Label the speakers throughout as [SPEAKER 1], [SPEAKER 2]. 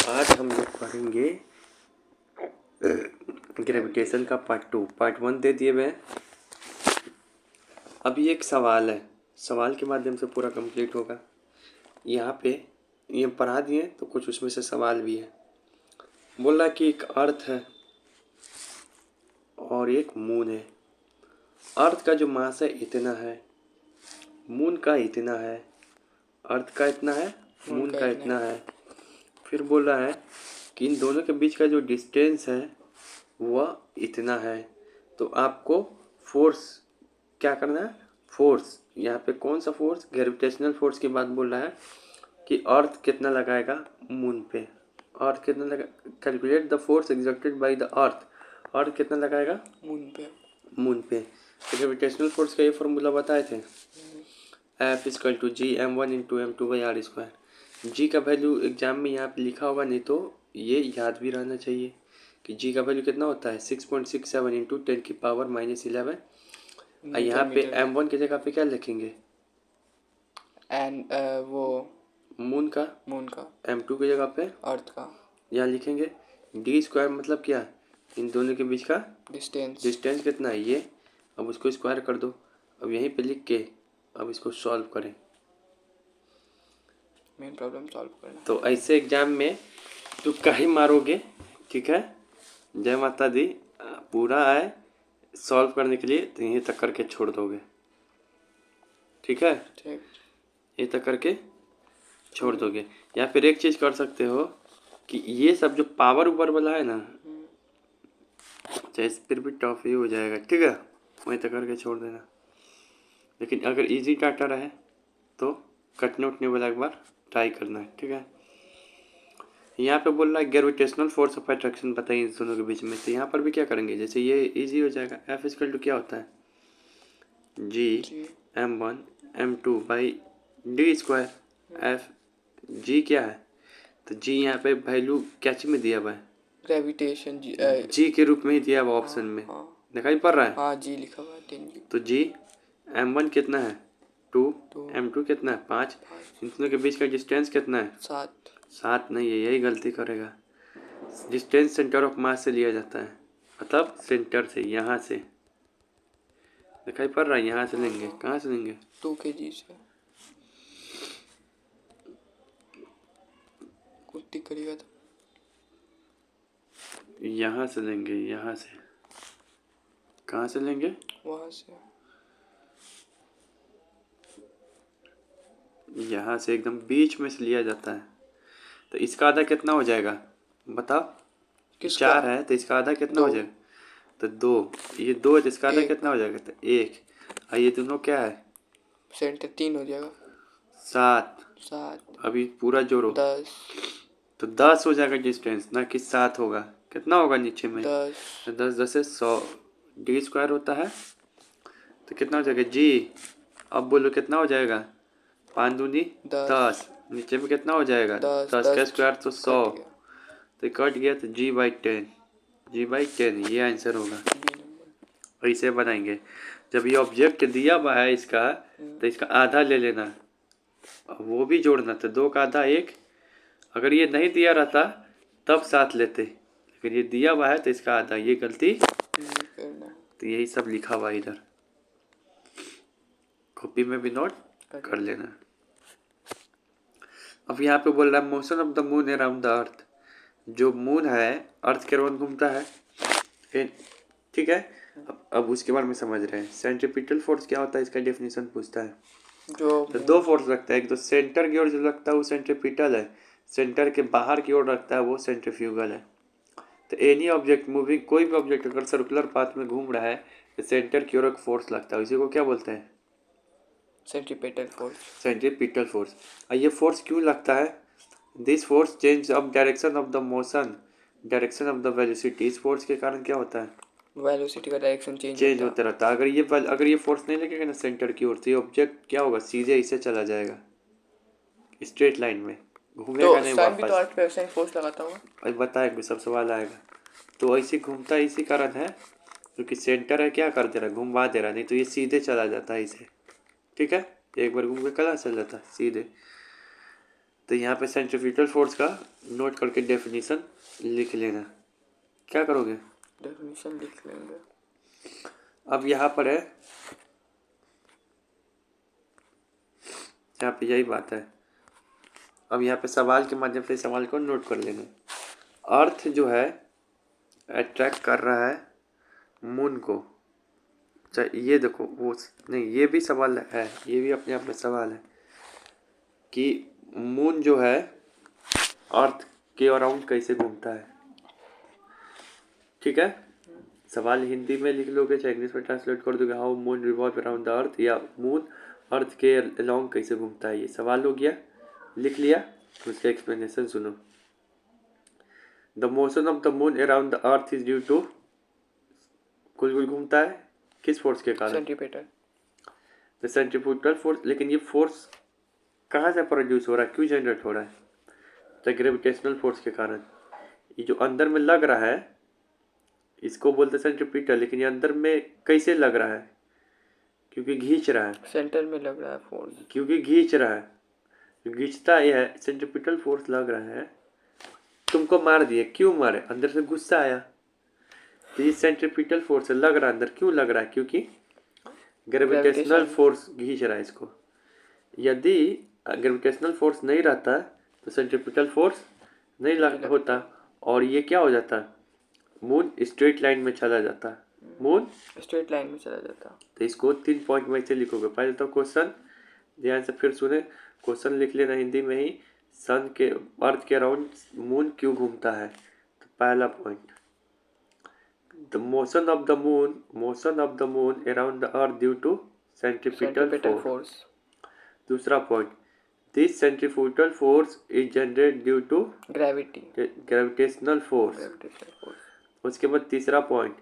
[SPEAKER 1] आज हम लोग पढ़ेंगे ग्रेविटेशन का पार्ट 1 दे दिए हुए। अभी एक सवाल है, सवाल के माध्यम से पूरा कंप्लीट होगा। यहाँ पे ये पढ़ा दिए तो कुछ उसमें से सवाल भी है। बोल रहा कि एक अर्थ है और एक मून है। अर्थ का जो मास है इतना है, मून का इतना है, अर्थ का इतना है, मून का इतना है। फिर बोल रहा है कि इन दोनों के बीच का जो डिस्टेंस है वह इतना है। तो आपको फोर्स क्या करना है, फोर्स यहाँ पे कौन सा फोर्स, ग्रेविटेशनल फोर्स की बात बोल रहा है कि अर्थ कितना लगाएगा मून पे, अर्थ कितना लगा, calculate the force exerted by the earth कितना लगाएगा मून पे। तो ग्रेविटेशनल फोर्स का ये फॉर्मूला बताए थे, F=G m1 × m2/r²। जी का वैल्यू एग्जाम में यहाँ पे लिखा होगा, नहीं तो ये याद भी रहना चाहिए कि जी का वैल्यू कितना होता है 6.67 × 10⁻11। और यहाँ पे m1 की जगह पे क्या लिखेंगे,
[SPEAKER 2] वो
[SPEAKER 1] मून का m2 की जगह पे
[SPEAKER 2] अर्थ का
[SPEAKER 1] यहाँ लिखेंगे। d² मतलब क्या, इन दोनों के बीच का डिस्टेंस कितना है ये। अब उसको स्क्वायर कर दो। अब यहीं पे लिख के अब इसको सॉल्व करें,
[SPEAKER 2] मेन प्रॉब्लम सॉल्व करना।
[SPEAKER 1] तो ऐसे एग्जाम में तुक्का ही मारोगे, ठीक है। जय माता दी। पूरा आए सॉल्व करने के लिए तो यहीं तक करके छोड़ दोगे, ठीक है। यहीं तक करके छोड़ दोगे। या फिर एक चीज़ कर सकते हो कि ये सब जो पावर ऊपर वाला है ना, चाहे फिर भी टफ ही हो जाएगा, ठीक है, वहीं तक करके छोड़ देना। लेकिन अगर इजी डाटा रहे तो कटने उठने वाला एक बार ट्राई करना है, ठीक है। यहाँ पे बोल रहा है ग्रेविटेशनल फोर्स ऑफ अट्रैक्शन बताइए इन दोनों के बीच में। तो यहाँ पर भी क्या करेंगे, जैसे ये इजी हो जाएगा। F क्या होता है, G m1 m2/d²। F G क्या है, तो G यहाँ पे वैल्यू क्या चीज में दिया हुआ है,
[SPEAKER 2] ग्रेविटेशन
[SPEAKER 1] G के रूप में ही दिया हुआ ऑप्शन में, दिखाई पड़ रहा है।
[SPEAKER 2] हाँ जी लिखा हुआ है 10G।
[SPEAKER 1] तो G m1 कितना है 2, m2 कितना है 5, इन दोनों के बीच का डिस्टेंस कितना है 7 नहीं है, यही गलती करेगा। डिस्टेंस सेंटर ऑफ मास से लिया जाता है, मतलब सेंटर से, यहाँ से दिखाई पड़ रहा है, यहाँ से लेंगे। कहाँ से लेंगे,
[SPEAKER 2] 2 kg से। कुछ करेगा तो
[SPEAKER 1] यहाँ से लेंगे, यहाँ से। कहाँ से लेंगे,
[SPEAKER 2] वहाँ से,
[SPEAKER 1] यहाँ से एकदम बीच में से लिया जाता है। तो इसका आधा कितना हो जाएगा बताओ, 4 है तो इसका आधा कितना हो जाएगा, तो 2, ये 2 है तो इसका आधा कितना हो जाएगा, तो 1। और ये दोनों क्या है,
[SPEAKER 2] सेंटर 3 हो जाएगा,
[SPEAKER 1] 7। अभी पूरा जोड़ो
[SPEAKER 2] 10,
[SPEAKER 1] तो 10 हो जाएगा डिस्टेंस, ना कि 7 होगा। कितना होगा नीचे में 10, 10 से 100, d² होता है तो कितना हो जाएगा जी। अब बोलो कितना हो जाएगा, 5 दूनी 10, नीचे में कितना हो जाएगा 10 का स्क्वायर तो 100, तो कट गया तो G/10, ये आंसर होगा। ऐसे बनाएंगे, जब ये ऑब्जेक्ट दिया हुआ है इसका तो इसका आधा ले लेना, वो भी जोड़ना, तो 2 का आधा 1। अगर ये नहीं दिया रहता तब 7 लेते, लेकिन ये दिया हुआ है तो इसका आधा, ये गलती तो यही सब लिखा हुआ है इधर, कॉपी में भी नोट कर लेना। अब यहाँ पे बोल रहा है motion of the moon around the अर्थ। जो मून है अर्थ के अराउंड घूमता है, ठीक है। अब उसके बारे में समझ रहे हैं। सेंट्रीपिटल फोर्स क्या होता है, इसका डेफिनेशन पूछता है। तो 2 फोर्स लगता है, एक तो सेंटर की ओर जो लगता है वो सेंट्रीपिटल है, सेंटर के बाहर की ओर रखता है वो सेंट्रीफ्यूगल है। तो एनी ऑब्जेक्ट मूविंग, कोई भी ऑब्जेक्ट अगर सर्कुलर पाथ में घूम रहा है तो सेंटर की ओर एक फोर्स लगता है, इसी को क्या बोलते हैं, सेंट्रीपिटल फोर्स। और ये फोर्स क्यों लगता है, this force change of direction of the motion, direction of the velocity. इस फोर्स के कारण क्या होता है,
[SPEAKER 2] वेलोसिटी का डायरेक्शन चेंज
[SPEAKER 1] होता रहता है। अगर ये फोर्स नहीं लगेगा ना सेंटर की ओर, तो ये ऑब्जेक्ट क्या होगा, सीधे इसे चला जाएगा, स्ट्रेट लाइन में घूमेगा
[SPEAKER 2] तो
[SPEAKER 1] नहीं
[SPEAKER 2] वापस। तो
[SPEAKER 1] वापस।
[SPEAKER 2] पे वैसे ही फोर्स लगाता होगा,
[SPEAKER 1] अभी बताएंगे, सब सवाल आएगा। तो ऐसे घूमता इसी कारण है क्योंकि सेंटर है, क्या कर दे रहा है, घुमा दे रहा, नहीं तो ये सीधे चला जाता है इसे, ठीक है। एक बार घूम के कहाँ चल जाता है सीधे। तो यहाँ पे सेंट्रीफ्यूगल फोर्स का नोट करके डेफिनेशन लिख लेना। क्या करोगे?
[SPEAKER 2] डेफिनेशन लिख लेंगे।
[SPEAKER 1] अब यहाँ पर है, यहाँ पे यही बात है। अब यहाँ पे सवाल के माध्यम से सवाल को नोट कर लेना। अर्थ जो है अट्रैक्ट कर रहा है मून को। ये देखो वो नहीं, ये भी सवाल है, ये भी अपने आप में सवाल है कि मून जो है अर्थ के अराउंड कैसे घूमता है। ठीक है, सवाल हिंदी में लिख लोगे चाहे इंग्लिश में ट्रांसलेट कर दोगे, how moon revolve around the अर्थ, या मून अर्थ के अलाउंड कैसे घूमता है। ये सवाल हो गया, लिख लिया। उसका एक्सप्लेनेशन सुनो। The motion of the moon around the earth is due to, कुल कुल घूमता है किस फोर्स के कारण?
[SPEAKER 2] सेंटीमीटर।
[SPEAKER 1] The centrifugal force. लेकिन ये फोर्स कहाँ से प्रोड्यूस हो रहा है, क्यों जनरेट हो रहा है? द ग्रेविटेशनल फोर्स के कारण। ये जो अंदर में लग रहा है इसको बोलते हैं सेंट्रीपिटल, लेकिन ये अंदर में कैसे लग रहा है? क्योंकि खींच रहा है।
[SPEAKER 2] सेंटर में लग रहा है फोर्स।
[SPEAKER 1] क्योंकि खींच रहा है, खींचता ये है, सेंट्रीपिटल फोर्स लग रहा है। तुमको मार दिए, क्यों मारे? अंदर से गुस्सा आया। तो ये सेंट्रीपिटल फोर्स लग रहा है अंदर, क्यों लग रहा है? क्योंकि ग्रेविटेशनल फोर्स खींच रहा है इसको। यदि ग्रेविटेशनल फोर्स नहीं रहता तो सेंट्रीपिटल फोर्स नहीं लग होता और ये क्या हो जाता? मून स्ट्रेट लाइन में चला जाता। मून
[SPEAKER 2] स्ट्रेट लाइन में चला जाता।
[SPEAKER 1] तो इसको 3 पॉइंट में से लिखोगे। पहले तो क्वेश्चन ध्यान से फिर सुने, क्वेश्चन लिख लेना हिंदी में ही। सन के अर्थ के अराउंड मून क्यों घूमता है? तो पहला point, the motion of the moon around the earth due to centripetal force. दूसरा point, this centrifugal force is generated due to gravitational force. उसके बाद तीसरा point,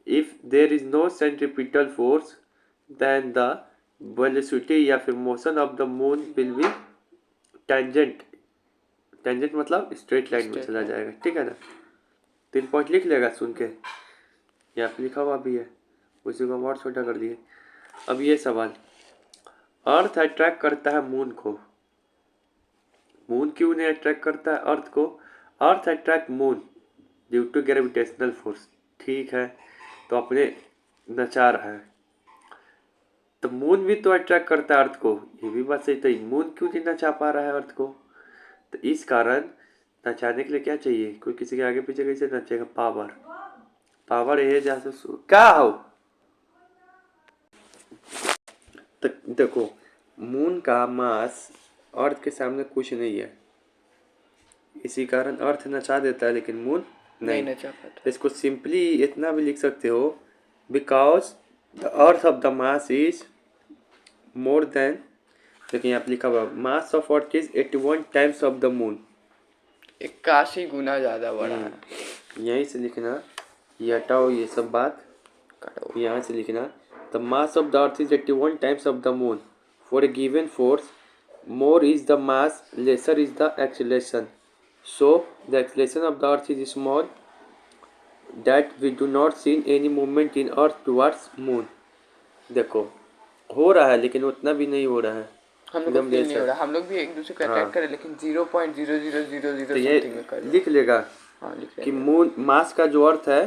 [SPEAKER 1] if there is no centripetal force then the velocity या फिर motion of the moon will be tangent. Tangent मतलब straight line में चला जाएगा। ठीक है ना? 3 पॉइंट लिख लेगा सुन के, यहाँ पे लिखा हुआ भी है, उसी को हम और छोटा कर दिए। अब ये सवाल, अर्थ अट्रैक्ट करता है मून को, मून क्यों नहीं अट्रैक्ट करता है अर्थ को? Earth attract moon due to gravitational force. ठीक है, तो अपने नचा रहा है, तो मून भी तो अट्रैक्ट करता है अर्थ को, ये भी बात सही। तो मून क्यों नहीं नचा पा रहा है अर्थ को? तो इस कारण नचाने के लिए क्या चाहिए? कोई किसी के आगे पीछे कैसे नचेगा? पावर। पावर ये जैसे क्या हो। तो देखो, मून का मास अर्थ के सामने कुछ नहीं है, इसी कारण अर्थ नचा देता है लेकिन मून नहीं
[SPEAKER 2] नचा पाता।
[SPEAKER 1] इसको सिंपली इतना भी लिख सकते हो, because the earth of the mass is more than, लेकिन यहाँ पे लिखा हुआ mass of earth is 81 times of the moon.
[SPEAKER 2] 81 गुना ज्यादा बड़ा है।
[SPEAKER 1] यहीं से लिखना, ये हटाओ ये सब बात, यहाँ से लिखना, the mass of the earth is 81 times of the moon. For a given force more is the mass, lesser is the acceleration. So the acceleration of the earth is small, that we do not see any movement in earth towards moon. देखो हो रहा है लेकिन उतना भी नहीं हो रहा है,
[SPEAKER 2] हम लोग फील नहीं हो रहा। हम लोग भी एक दूसरे को अट्रैक्ट करें लेकिन 0.0000
[SPEAKER 1] तो ये
[SPEAKER 2] समथिंग में कर
[SPEAKER 1] लिख लेगा।
[SPEAKER 2] हाँ, लिख
[SPEAKER 1] कि मून मास का जो अर्थ है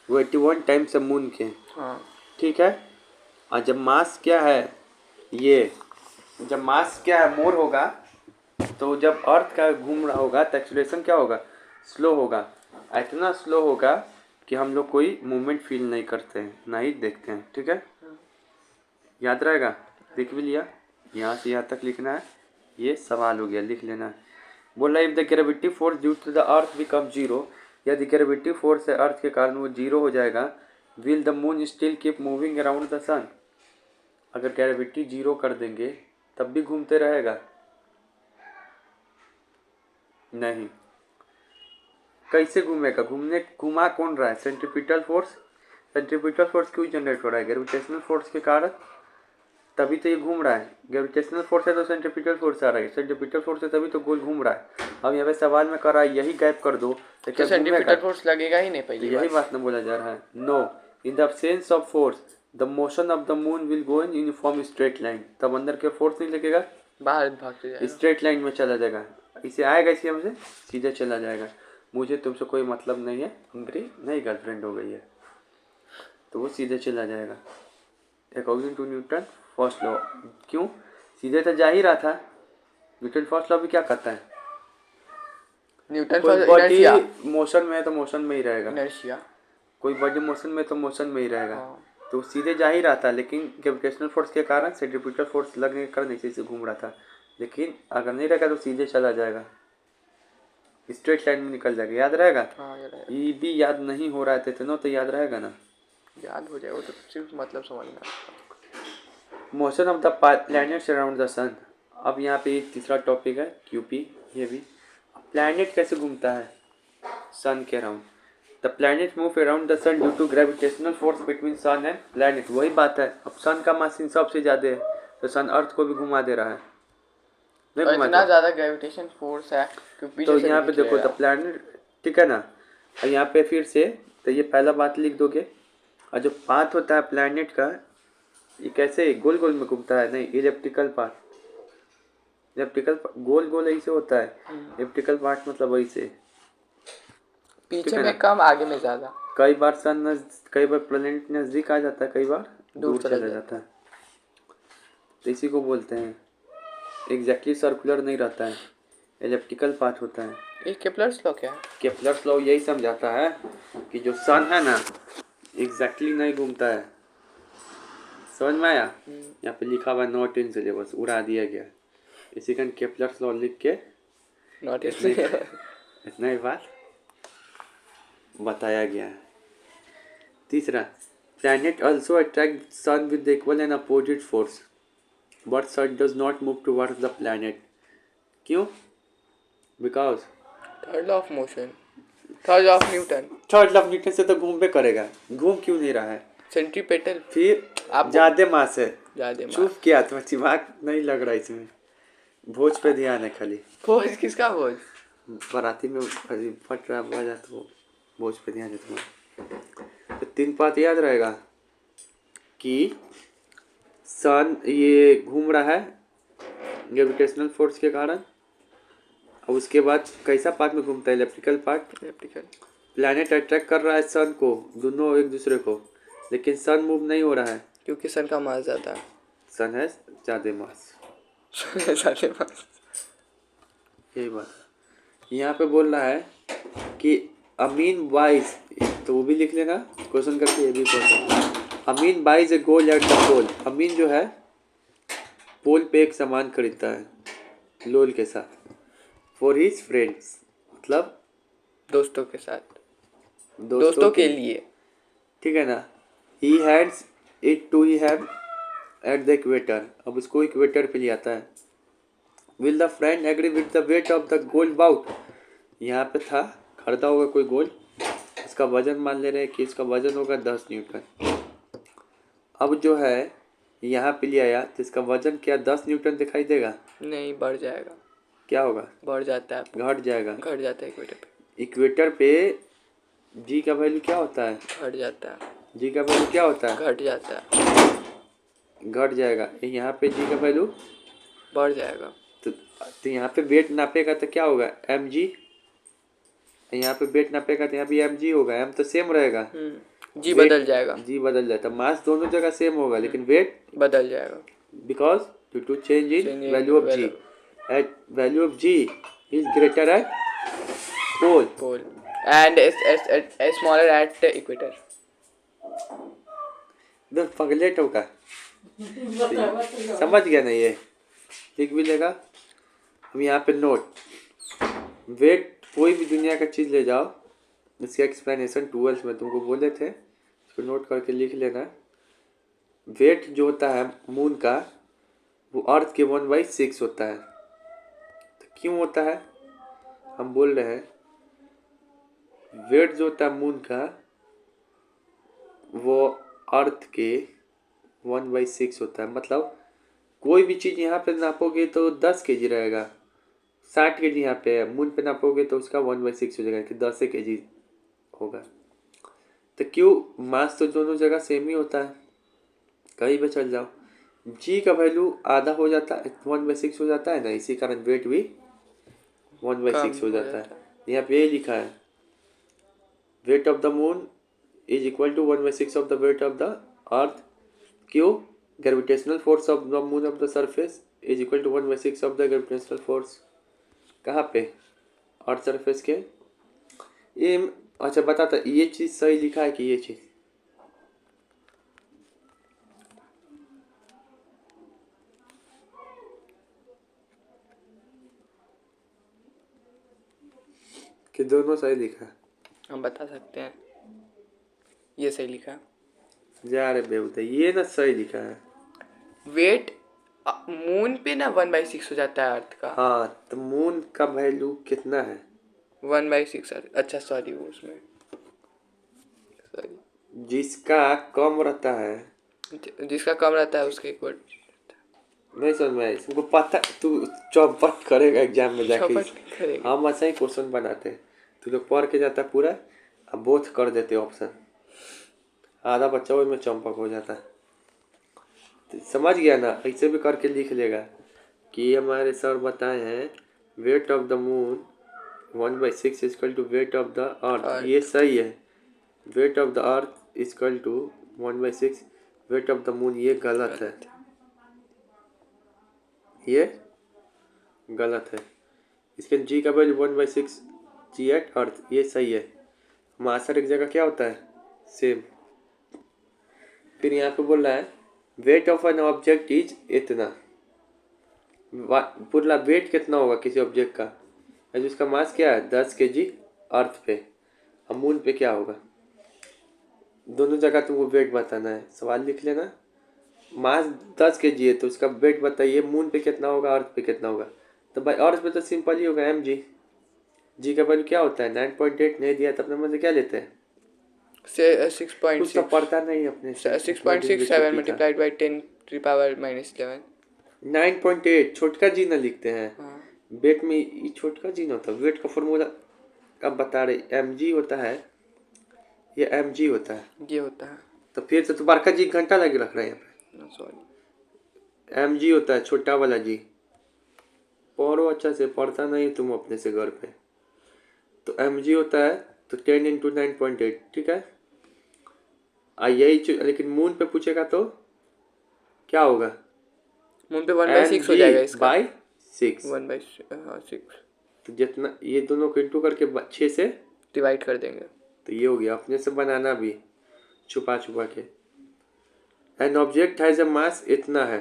[SPEAKER 1] वो 81 टाइम्स है मून के।
[SPEAKER 2] हाँ,
[SPEAKER 1] ठीक है, और जब मास क्या है, ये जब मास क्या है मोर होगा, तो जब अर्थ का घूम रहा होगा तो एक्सीलरेशन क्या होगा? स्लो होगा। इतना स्लो होगा कि हम लोग कोई मूवमेंट फील नहीं करते हैं, ना ही देखते हैं। ठीक है, याद रहेगा? लिख भी लिया, यहाँ से यहाँ तक लिखना है। ये सवाल हो गया, लिख लेना है। बोला if the gravity force due to the earth become zero, यदि ग्रेविटी फोर्स है अर्थ के कारण वो जीरो हो जाएगा, will the moon still keep moving around the sun. अगर ग्रेविटी जीरो कर देंगे तब भी घूमते रहेगा? नहीं। कैसे घूमेगा? घुमा कौन रहा है? Centripetal force. सेंट्रीपिटल फोर्स क्यों जनरेट हो रहा है? ग्रेविटेशनल फोर्स के कारण, तभी तो ये घूम रहा है। ग्रेविटेशनल फोर्स है तो सेंट्रीपिटल फोर्स आ रहा है, सेंट्रीपिटल फोर्स है तभी तो गोल घूम रहा है। अब यहाँ पे सवाल में कर रहा है यही गैप कर दो तो क्या
[SPEAKER 2] सेंट्रीपिटल फोर्स लगेगा ही नहीं पहली
[SPEAKER 1] यही बात ना बोला जा रहा है। No, in the absence of force the motion of the moon will go in uniform straight line. तब अंदर के फोर्स नहीं लगेगा,
[SPEAKER 2] बाहर भागते जाएगा,
[SPEAKER 1] स्ट्रेट लाइन में चला जाएगा। इसे आएगा इसी हमसे सीधे चला जाएगा। मुझे तुमसे कोई मतलब नहीं है, मेरी नई गर्लफ्रेंड हो गई है, तो वो सीधे चला जाएगा। According to Newton first law, क्यों सीधे तो जा ही रहा था। न्यूटन फर्स्ट लॉ भी क्या कहता है,
[SPEAKER 2] न्यूटन
[SPEAKER 1] कोई
[SPEAKER 2] फर्स्ट
[SPEAKER 1] बॉडी
[SPEAKER 2] इनर्शिया।
[SPEAKER 1] मोशन में है तो मोशन में ही रहेगा,
[SPEAKER 2] इनर्शिया।
[SPEAKER 1] कोई बॉडी मोशन में तो मोशन में ही रहेगा।
[SPEAKER 2] हाँ।
[SPEAKER 1] तो सीधे जा ही रहा था, लेकिन ग्रेविटेशनल फोर्स के कारण सेंट्रीपिटल फोर्स लगने के कारण नीचे से घूम रहा था। लेकिन अगर नहीं रहेगा तो सीधे चला जाएगा, स्ट्रेट लाइन में निकल जाएगा। याद रहेगा?
[SPEAKER 2] हाँ याद है।
[SPEAKER 1] ये भी याद नहीं हो रहा था तो याद रहेगा ना?
[SPEAKER 2] याद हो जाएगा, वो तो सिर्फ मतलब समझना है।
[SPEAKER 1] Motion of the planets around the sun. अब यहाँ पे एक तीसरा टॉपिक है क्यूपी। ये भी प्लैनेट कैसे घूमता है सन के अराउंड। The planet move around the sun due to gravitational force between sun and planet. वही बात है, अब सन का मास इन सबसे ज़्यादा है, तो सन अर्थ को भी घुमा दे रहा है, नहीं
[SPEAKER 2] और
[SPEAKER 1] घुमा
[SPEAKER 2] इतना
[SPEAKER 1] दे?
[SPEAKER 2] ज़्यादा ग्रेविटेशन फोर्स है कि पीछे
[SPEAKER 1] तो
[SPEAKER 2] से
[SPEAKER 1] यहाँ
[SPEAKER 2] भी
[SPEAKER 1] पे देखो द
[SPEAKER 2] निकलेगा।
[SPEAKER 1] प्लैनेट, ठीक है ना। और यहाँ पे फिर से तो ये पहला बात लिख दोगे। और जो पाथ होता है प्लैनेट का, ये कैसे गोल गोल में घूमता है, नहीं इलिप्टिकल पाथ। इलिप्टिकल गोल गोल ऐसे होता है, इलिप्टिकल पाथ मतलब ऐसे,
[SPEAKER 2] पीछे
[SPEAKER 1] है ना?
[SPEAKER 2] में कम, आगे में ज़्यादा।
[SPEAKER 1] कई बार कई बार प्लैनेट नज़दीक आ जाता है, कई बार दूर चला जाता है। तो इसी को बोलते हैं एग्जैक्टली सर्कुलर नहीं रहता है, एलिप्टिकल पाथ होता है।
[SPEAKER 2] ये केप्लर्स लॉ क्या है?
[SPEAKER 1] केप्लर्स लॉ यही समझाता है कि जो सन है ना एग्जैक्टली नहीं घूमता है। समझ में आया? यहाँ पे लिखा हुआ नॉट इन सिलेबस, उड़ा दिया गया। इसी कारण केप्लर्स लॉ लिख के
[SPEAKER 2] नॉट
[SPEAKER 1] इतना ही बात बताया गया है। तीसरा, planet also attract sun with equal and opposite force, but sun does not move towards the planet. क्यों? Because
[SPEAKER 2] third law of motion, third law of Newton.
[SPEAKER 1] Third law of Newton से तो घूम पे करेगा, घूम क्यों नहीं रहा है?
[SPEAKER 2] सेंट्रीपेटल।
[SPEAKER 1] फिर
[SPEAKER 2] आप
[SPEAKER 1] ज्यादा मास है।
[SPEAKER 2] ज्यादा
[SPEAKER 1] चुप किया, तो दिमाग नहीं लग रहा इसमें, भोज पे ध्यान है खाली।
[SPEAKER 2] भोज किसका भोज?
[SPEAKER 1] बाराती में फट रहा बजा तो भोज पे ध्यान है तुम्हारा। तो 3 बात याद रहेगा कि सन ये घूम रहा है ग्रेविटेशनल फोर्स के कारण, और उसके बाद कैसा पाथ में घूमता है, electrical path.
[SPEAKER 2] Electrical.
[SPEAKER 1] Planet attract कर रहा है सन को, दोनों एक दूसरे को, लेकिन सन मूव नहीं हो रहा है,
[SPEAKER 2] क्योंकि सन का मास ज़्यादा है।
[SPEAKER 1] सन है ज़्यादा मास।
[SPEAKER 2] ज़्यादा मास।
[SPEAKER 1] यही बात यहाँ पे बोल रहा है कि अमीन बाइज, तो वो भी लिख लेना क्वेश्चन करके, ये भी question. Amin buys a gold at the pole. Amin जो है पोल पे एक सामान खरीदता है लोल के साथ, फॉर हिज फ्रेंड्स, मतलब
[SPEAKER 2] दोस्तों के साथ, दोस्तों के लिए,
[SPEAKER 1] ठीक है ना। He heads it to he have at the equator. अब उसको इक्वेटर पे ले आता है। Will the friend agree with the weight of the gold bout. यहाँ पे था खरीदा होगा कोई गोल्ड, इसका वजन मान ले रहे हैं कि इसका वजन होगा 10 न्यूटन। अब जो है यहाँ पे ले आया तो इसका वजन क्या 10 न्यूटन दिखाई देगा?
[SPEAKER 2] नहीं, बढ़ जाएगा।
[SPEAKER 1] क्या होगा?
[SPEAKER 2] बढ़ जाता है,
[SPEAKER 1] घट जाएगा।
[SPEAKER 2] घट जाता है इक्वेटर पे।
[SPEAKER 1] इक्वेटर पे जी का वैल्यू क्या होता है?
[SPEAKER 2] घट जाता है।
[SPEAKER 1] जी का वैल्यू क्या होता है?
[SPEAKER 2] घट जाता है।
[SPEAKER 1] घट जाएगा। यहाँ पे जी का वैल्यू
[SPEAKER 2] बढ़ जाएगा।
[SPEAKER 1] तो यहाँ पे वेट नापेगा तो क्या होगा? M G. यहाँ पे वेट नापेगा तो यहाँ भी एम जी होगा, एम तो सेम रहेगा,
[SPEAKER 2] जी बदल जाएगा।
[SPEAKER 1] जी बदल जाता, मास दोनों जगह सेम होगा लेकिन वेट
[SPEAKER 2] बदल जाएगा,
[SPEAKER 1] because due to change in
[SPEAKER 2] Change in
[SPEAKER 1] value of G. At value of G is greater at pole
[SPEAKER 2] pole and smaller at equator.
[SPEAKER 1] इधर पगलेट होगा, समझ गया ना? ये लिख भी लेगा। हम यहाँ पे नोट, वेट कोई भी दुनिया का चीज़ ले जाओ, इसका एक्सप्लेनेशन 12th में तुमको बोले थे, इसको नोट करके लिख लेना। वेट जो होता है मून का वो अर्थ के 1/6 होता है। तो क्यों होता है? हम बोल रहे हैं वेट जो होता है मून का वो अर्थ के 1/6 होता है। मतलब कोई भी चीज़ यहाँ पे नापोगे तो 10 kg रहेगा, 60 kg यहाँ पे है, मून पे नापोगे तो उसका 1/6 हो जाएगा कि 10 kg होगा। तो क्यों? मास तो दोनों जगह सेम ही होता है, कहीं पे चल जाओ जी का वैल्यू आधा हो जाता है, 1/6 हो जाता है ना, इसी कारण वेट भी 1/6 हो जाता है। यहाँ पे ये लिखा है weight of the moon is equal to 1/6 of the weight of the earth. क्यों? Gravitational force of the moon of the surface is equal to 1/6 of the gravitational force. कहाँ पे? अर्थ सरफेस के। ये अच्छा बताता, ये चीज़ सही लिखा है कि ये चीज़? कि दोनों सही लिखा है?
[SPEAKER 2] हम बता सकते हैं, ये सही लिखा है।
[SPEAKER 1] जा रे बेवते, ये ना सही लिखा है।
[SPEAKER 2] वेट मून पे ना 1/6 हो जाता है अर्थ का।
[SPEAKER 1] हाँ, तो मून का वैल्यू कितना है?
[SPEAKER 2] 1/6। अच्छा सॉरी, वो उसमें सॉरी,
[SPEAKER 1] जिसका कम रहता है,
[SPEAKER 2] जिसका कम रहता है उसके इक्वल।
[SPEAKER 1] नहीं समझ में आया। तुमको पता, तू चौपट करेगा एग्जाम में जाके।
[SPEAKER 2] चौपट करेगा।
[SPEAKER 1] हम ऐसा ही क्वेश्चन बनाते हैं, तू लोग पढ़ के जाता है पूरा, अब बोथ कर देते ऑप्शन, आधा बच्चा वही में चौपक हो जाता है। तो समझ गया ना? ऐसे भी करके लिख लेगा कि हमारे सर बताए हैं weight of the moon 1/6 equal to weight of the earth. ये सही है। Weight of the earth equal to 1/6 weight of the moon, ये गलत है, ये गलत है। इसके जी का वैल्यू 1/6 जी एट अर्थ, ये सही है। मासर एक जगह क्या होता है? सेम। फिर यहाँ पे बोल रहा है weight of an object is इतना। पूरा वेट कितना होगा किसी ऑब्जेक्ट का, जिसका मास क्या है 10 kg अर्थ पे, और मून पे क्या होगा? दोनों जगह तुमको वेट बताना है। सवाल लिख लेना, मास 10 kg है तो उसका वेट बताइए, मून पे कितना होगा, अर्थ पे कितना होगा। तो भाई अर्थ पे तो सिंपल ही होगा mg। जी का वैल्यू क्या होता है 9.8, नहीं दिया तो अपने मन से क्या लेते हैं?
[SPEAKER 2] से
[SPEAKER 1] कुछ तो
[SPEAKER 2] 6.6
[SPEAKER 1] पढ़ता नहीं अपने से।
[SPEAKER 2] 6.67 मल्टीप्लाइड बाई 10⁻⁻11।
[SPEAKER 1] 9.8 छोटका जी ना लिखते हैं।
[SPEAKER 2] हाँ।
[SPEAKER 1] वेट में ये छोटका जी ना होता, वेट का फॉर्मूला अब बता रहे mg होता है, ये mg होता है।
[SPEAKER 2] ये होता है,
[SPEAKER 1] तो फिर से तो बड़का जी घंटा लगे रख रहे हैं यहाँ
[SPEAKER 2] सॉरी,
[SPEAKER 1] पे। mg होता है छोटा वाला जी। पढ़ो अच्छा से, पढ़ता नहीं तुम अपने से घर पे। तो mg होता है तो 10 इंटू 9.8, ठीक है। यही लेकिन मून पे पूछेगा तो क्या होगा?
[SPEAKER 2] मून पे 1/6 हो जाएगा इसका।
[SPEAKER 1] बाई 6।
[SPEAKER 2] 1/6
[SPEAKER 1] तो जितना ये दोनों को इंटू करके 6 से
[SPEAKER 2] डिवाइड कर देंगे,
[SPEAKER 1] तो ये हो गया। अपने से बनाना भी छुपा छुपा के। एन ऑब्जेक्ट हैज अ मास इतना है,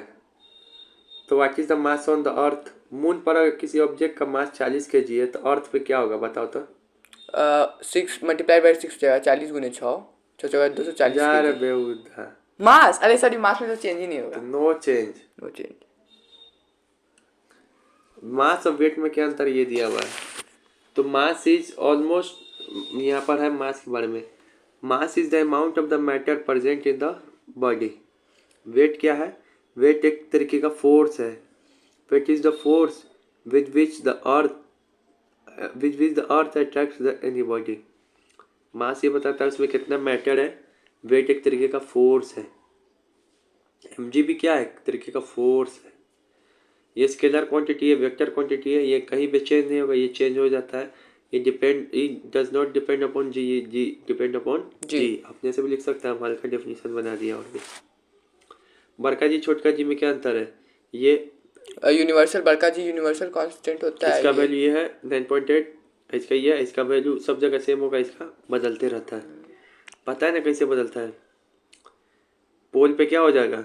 [SPEAKER 1] तो what is the mass on the earth? Moon पर अगर किसी ऑब्जेक्ट का मास 40 kg है तो अर्थ पे क्या होगा बताओ तो?
[SPEAKER 2] 6 मल्टीप्लाई बाई 6 जाएगा, 40 गुने 6, 6 जगह 240
[SPEAKER 1] यार
[SPEAKER 2] kg
[SPEAKER 1] बेवुदा,
[SPEAKER 2] मास। अरे सॉरी, मास में तो चेंज ही नहीं
[SPEAKER 1] तो
[SPEAKER 2] होगा,
[SPEAKER 1] no change.
[SPEAKER 2] No change.
[SPEAKER 1] Mass और वेट में क्या अंतर ये दिया हुआ है। तो मास इज ऑलमोस्ट, यहाँ पर है मास के बारे में, mass is the amount of the matter present in the body. Weight क्या है? वेट एक तरीके का फोर्स है। Weight is the force with which the earth attracts the any body. Mass ये बताता है उसमें कितना मैटर है, वेट एक तरीके का फोर्स है, mg भी क्या है, एक तरीके का फोर्स है। ये स्केलर क्वांटिटी है, वेक्टर क्वांटिटी है, ये कहीं भी चेंज नहीं होगा, ये चेंज हो जाता है। It does not depend upon g, ये जी डिपेंड अपॉन जी। अपने से भी लिख सकते हैं, हमारे का डेफिनेशन बना दिया। और भी बड़का जी छोटका जी में क्या अंतर है? ये
[SPEAKER 2] यूनिवर्सल बड़का जी यूनिवर्सल कांस्टेंट होता है,
[SPEAKER 1] इसका वैल्यू ये है 9.8, इसका ये है, इसका वैल्यू सब जगह सेम होगा, इसका बदलते रहता है। पता है ना कैसे बदलता है? पोल पे क्या हो जाएगा?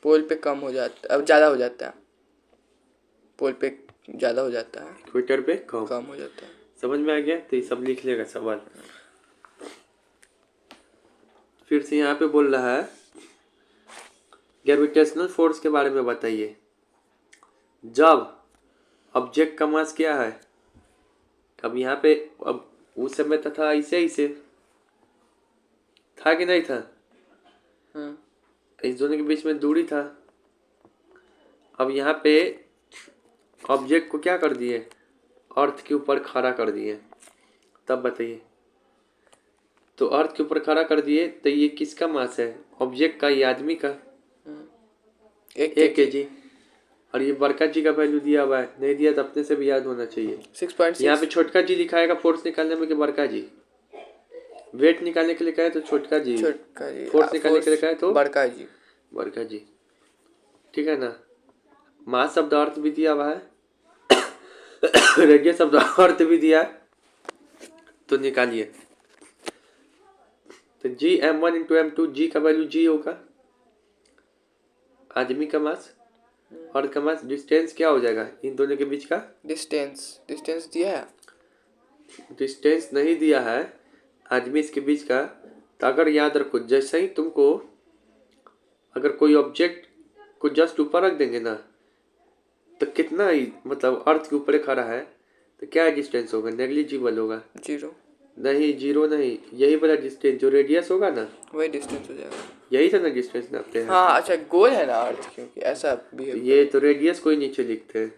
[SPEAKER 2] पोल पे कम हो जाता है, अब ज़्यादा हो जाता है, पोल पे ज़्यादा हो जाता है,
[SPEAKER 1] इक्वेटर पे कम
[SPEAKER 2] हो जाता है।
[SPEAKER 1] समझ में आ गया? तो ये सब लिख लेगा सवाल। फिर से यहाँ पे बोल रहा है ग्रेविटेशनल फोर्स के बारे में बताइए। जब ऑब्जेक्ट का मास क्या है, अब यहाँ पे, अब उस समय था ऐसे था कि नहीं था? इस दोनों के बीच में दूरी था। अब यहाँ पे ऑब्जेक्ट को क्या कर दिए, अर्थ के ऊपर खड़ा कर दिए। तब बताइए, तो अर्थ के ऊपर खड़ा कर दिए तो ये किसका मास है? ऑब्जेक्ट का, ये आदमी का
[SPEAKER 2] 1
[SPEAKER 1] kg। और ये बड़का जी का वैल्यू दिया हुआ है, नहीं दिया तो अपने से भी याद होना चाहिए।
[SPEAKER 2] 6.6
[SPEAKER 1] यहाँ पे छोटका जी लिखाएगा फोर्स निकालने में कि बड़का जी, वेट निकालने के लिए कहे तो छोटका जी,
[SPEAKER 2] छोटका जी,
[SPEAKER 1] फोर्स निकालने के लिए कहे तो
[SPEAKER 2] बड़का जी।
[SPEAKER 1] बड़का जी, ठीक है ना। मास शब्द अर्थ भी दिया हुआ है, रेडियस शब्द अर्थ भी दिया है, तो निकालिए। तो जी m1 इंटू m2, जी का वैल्यू जी होगा, आदमी का मास, अर्थ का मास। डिस्टेंस क्या हो जाएगा इन दोनों के बीच का?
[SPEAKER 2] डिस्टेंस दिया है,
[SPEAKER 1] डिस्टेंस नहीं दिया है आदमी इसके बीच का। तो अगर याद रखो, जैसे ही तुमको अगर कोई ऑब्जेक्ट को जस्ट ऊपर रख देंगे ना, तो कितना ही मतलब अर्थ के ऊपर खड़ा है, तो क्या डिस्टेंस होगा? नेग्लिजिबल होगा।
[SPEAKER 2] 0,
[SPEAKER 1] नहीं, 0 नहीं, यही वाला डिस्टेंस जो रेडियस होगा ना,
[SPEAKER 2] वही डिस्टेंस हो जाएगा।
[SPEAKER 1] यही था ना डिस्टेंस नापते हैं।
[SPEAKER 2] हाँ अच्छा, गोल है ना अर्थ, क्योंकि ऐसा भी है।
[SPEAKER 1] ये तो रेडियस को ही नीचे लिखते हैं।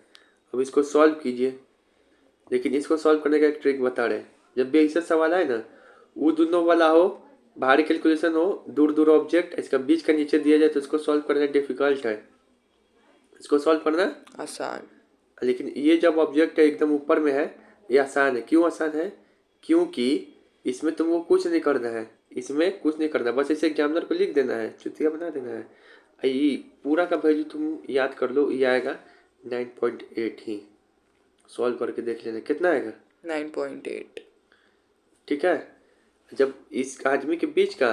[SPEAKER 1] अब इसको सॉल्व कीजिए, लेकिन इसको सॉल्व करने का एक ट्रिक बता रहे हैं। जब भी ऐसा सवाल आए ना, वो दोनों वाला हो, भारी कैलकुलेशन हो, दूर दूर ऑब्जेक्ट, इसका बीच का नीचे दिया जाए तो इसको सॉल्व करना डिफिकल्ट है, इसको सॉल्व करना
[SPEAKER 2] आसान।
[SPEAKER 1] लेकिन ये जब ऑब्जेक्ट एकदम ऊपर में है, ये आसान है। क्यों आसान है? क्योंकि इसमें तुमको कुछ नहीं करना है, इसमें कुछ नहीं करना, बस इसे एग्जामिनर को लिख देना है, चुतिया बना देना है। ये पूरा का वैल्यू तुम याद कर लो, ये आएगा 9.8 ही। सॉल्व करके देख लेना कितना आएगा,
[SPEAKER 2] 9.8।
[SPEAKER 1] ठीक है। जब इस आदमी के बीच का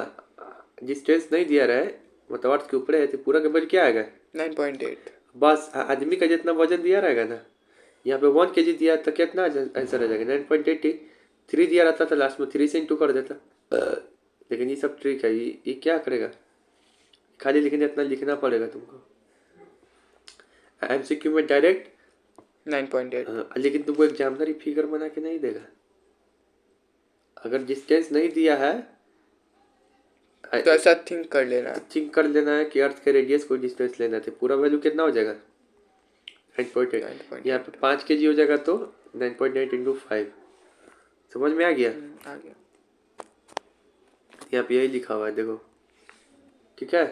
[SPEAKER 1] डिस्टेंस नहीं दिया रहा है, मतलब अर्थ के ऊपर है, तो पूरा का वैल्यू क्या आएगा?
[SPEAKER 2] 9.8।
[SPEAKER 1] बस आदमी का जितना वजन दिया रहेगा ना, यहाँ पे 1 kg दिया तो कितना आंसर आ जाएगा? 9.8। 3 दिया रहता तो लास्ट में 3 से इंटू कर देता। लेकिन ये सब ट्रिक है, ये क्या करेगा, खाली लेकिन इतना लिखना पड़ेगा तुमको। MCQ में डायरेक्ट
[SPEAKER 2] 9.8।
[SPEAKER 1] लेकिन तुमको एग्जामिनर ही फिगर बना के नहीं देगा। अगर डिस्टेंस नहीं दिया है
[SPEAKER 2] तो ऐसा थिंक कर लेना,
[SPEAKER 1] थिंक कर लेना है कि अर्थ के रेडियस को डिस्टेंस लेना है, तो पूरा वैल्यू कितना हो जाएगा? 9.8। यहाँ पे 5 kg हो जाएगा तो 9.8 इंटू 5। समझ में आ गया?
[SPEAKER 2] आ गया।
[SPEAKER 1] यहाँ पे यही लिखा हुआ है, देखो, ठीक है।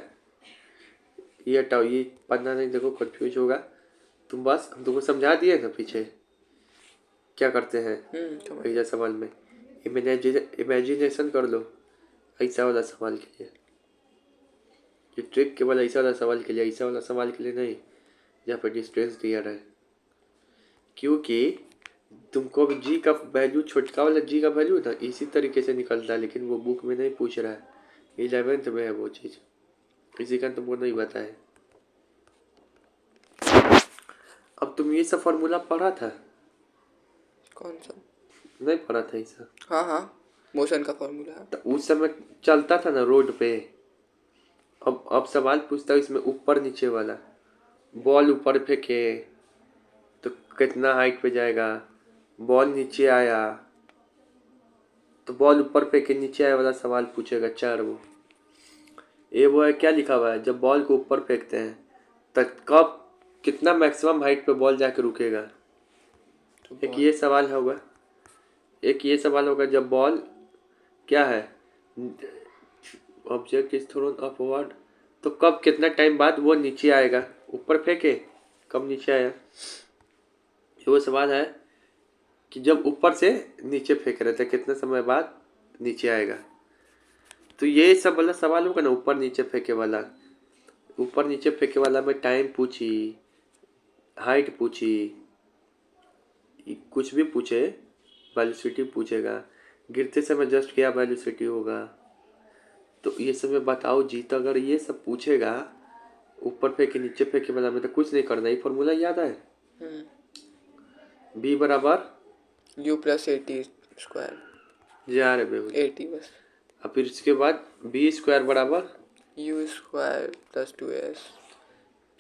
[SPEAKER 1] ये हटाओ, ये पन्ना नहीं, देखो कंफ्यूज होगा तुम। बस हम तुमको समझा दिए ना पीछे क्या करते हैं ऐसा सवाल में। इमेजिनेशन कर लो ऐसा वाला सवाल के लिए, ये ट्रिक केवल ऐसा वाला सवाल के लिए, ऐसा वाला सवाल के लिए नहीं जहाँ पर डिस्टेंस दिया रहा है। क्योंकि तुमको भी जी का वैल्यू, छोटका वाला जी का वैल्यू ना इसी तरीके से निकलता है, लेकिन वो बुक में नहीं पूछ रहा है, 11th में है वो चीज़, किसी का तुमको नहीं पता है। अब तुम ये सब फॉर्मूला पढ़ा था?
[SPEAKER 2] कौन सा?
[SPEAKER 1] नहीं पढ़ा था ऐसा?
[SPEAKER 2] हाँ, मोशन का फॉर्मूला है।
[SPEAKER 1] तो उस समय चलता था ना रोड पे। अब सवाल पूछता है इसमें ऊपर नीचे वाला, बॉल ऊपर फेंके तो कितना हाइट पे जाएगा, बॉल नीचे आया तो बॉल ऊपर फेंके नीचे आया वाला सवाल पूछेगा 4 वो। ये वो है, क्या लिखा हुआ है, जब बॉल को ऊपर फेंकते हैं तब कब कितना मैक्सिमम हाइट पे बॉल जाके रुकेगा। एक ये सवाल होगा, एक ये सवाल होगा, जब बॉल क्या है, ऑब्जेक्ट इज थ्रोन अपवर्ड, तो कब कितना टाइम बाद वो नीचे आएगा, ऊपर फेंके कब नीचे आया। वो सवाल है कि जब ऊपर से नीचे फेंक रहे थे कितने समय बाद नीचे आएगा। तो ये सब वाला सवाल होगा ना, ऊपर नीचे फेंके वाला, ऊपर नीचे फेंके वाला में टाइम पूछी, हाइट पूछी, कुछ भी पूछे, वेलोसिटी पूछेगा, गिरते समय जस्ट क्या वेलोसिटी होगा, तो ये सब में बताओ जी। तो अगर ये सब पूछेगा ऊपर फेंके नीचे फेंके वाला में, तो कुछ नहीं करना, ये फॉर्मूला याद है, B बराबर
[SPEAKER 2] U प्लस 80 स्क्वायर,
[SPEAKER 1] जा रहे बेबू
[SPEAKER 2] 80 बस।
[SPEAKER 1] और फिर इसके बाद B स्क्वायर बराबर
[SPEAKER 2] U स्क्वायर प्लस 2S,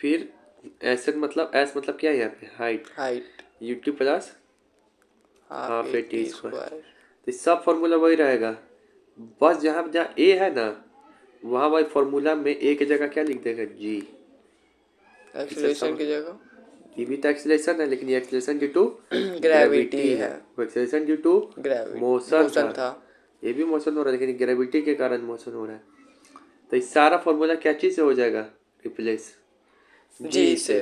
[SPEAKER 1] फिर S मतलब क्या है यहाँ पे, height, UT plus half AT square. तो सब फॉर्मूला वही रहेगा, बस जहाँ जहाँ A है ना वहाँ वही फॉर्मूला में A की जगह क्या लिख देगा, G।
[SPEAKER 2] एक्सेलरेशन की जगह
[SPEAKER 1] ये भी तो एक्सेलरेशन है, लेकिन ये एक्सेलरेशन ड्यू टू
[SPEAKER 2] ग्रेविटी है,
[SPEAKER 1] वो एक्सेलरेशन ड्यू टू मोशन था। ये भी मोशन हो रहा है, लेकिन ग्रेविटी के कारण मोशन हो रहा है। तो इस सारा फॉर्मूला क्या चीज़ से हो जाएगा रिप्लेस,
[SPEAKER 2] जी से।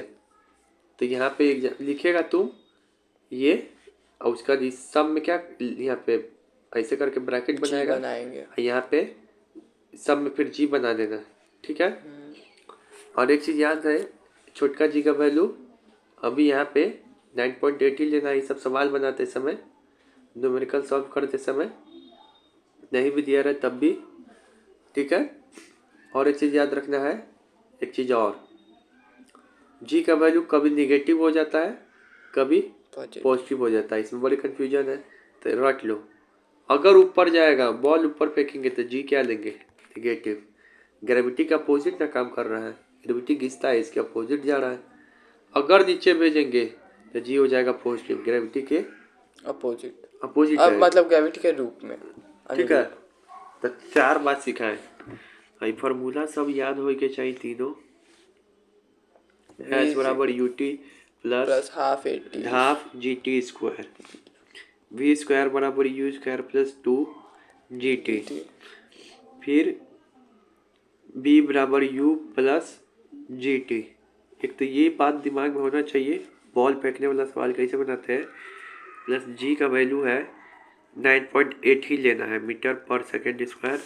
[SPEAKER 1] तो यहाँ पे लिखेगा तुम ये, और उसका सब में क्या यहाँ पे ऐसे करके ब्रैकेट
[SPEAKER 2] जी
[SPEAKER 1] बनाएगा,
[SPEAKER 2] बनाएंगे।
[SPEAKER 1] यहाँ पे सब में फिर जी बना देना, ठीक है। और एक चीज़ याद है, छोटका जी का वैल्यू अभी यहाँ पे 9.8 ही लेना है। ये सब सवाल बनाते समय, न्यूमेरिकल सॉल्व करते समय नहीं भी दिया रहा तब भी, ठीक है। और एक चीज़ याद रखना है, एक चीज़ और, जी का वैल्यू कभी निगेटिव हो जाता है, कभी पॉजिटिव हो जाता है, इसमें बड़ी कन्फ्यूजन है, तो रट लो। अगर ऊपर जाएगा, बॉल ऊपर फेंकेंगे तो जी क्या लेंगे, निगेटिव। ग्रेविटी का अपोजिट ना काम कर रहा है, ग्रेविटी घिसता है, इसके अपोजिट जा रहा है। अगर नीचे भेजेंगे तो जी हो जाएगा पॉजिटिव, ग्रेविटी के
[SPEAKER 2] अपोजिट
[SPEAKER 1] है,
[SPEAKER 2] मतलब ग्रेविटी के रूप में,
[SPEAKER 1] ठीक है। तो 4 बात सिखाएं, भाई फार्मूला सब याद हो के चाहिए तीनों। एच बराबर u t plus
[SPEAKER 2] half
[SPEAKER 1] g t square, v square बराबर u square plus 2 g t, फिर बी बराबर यू प्लस जी टी। एक तो ये बात दिमाग में होना चाहिए, बॉल फेंकने वाला सवाल कैसे बनाते हैं। प्लस जी का वैल्यू है 9.8 ही लेना है मीटर पर सेकेंड स्क्वायर,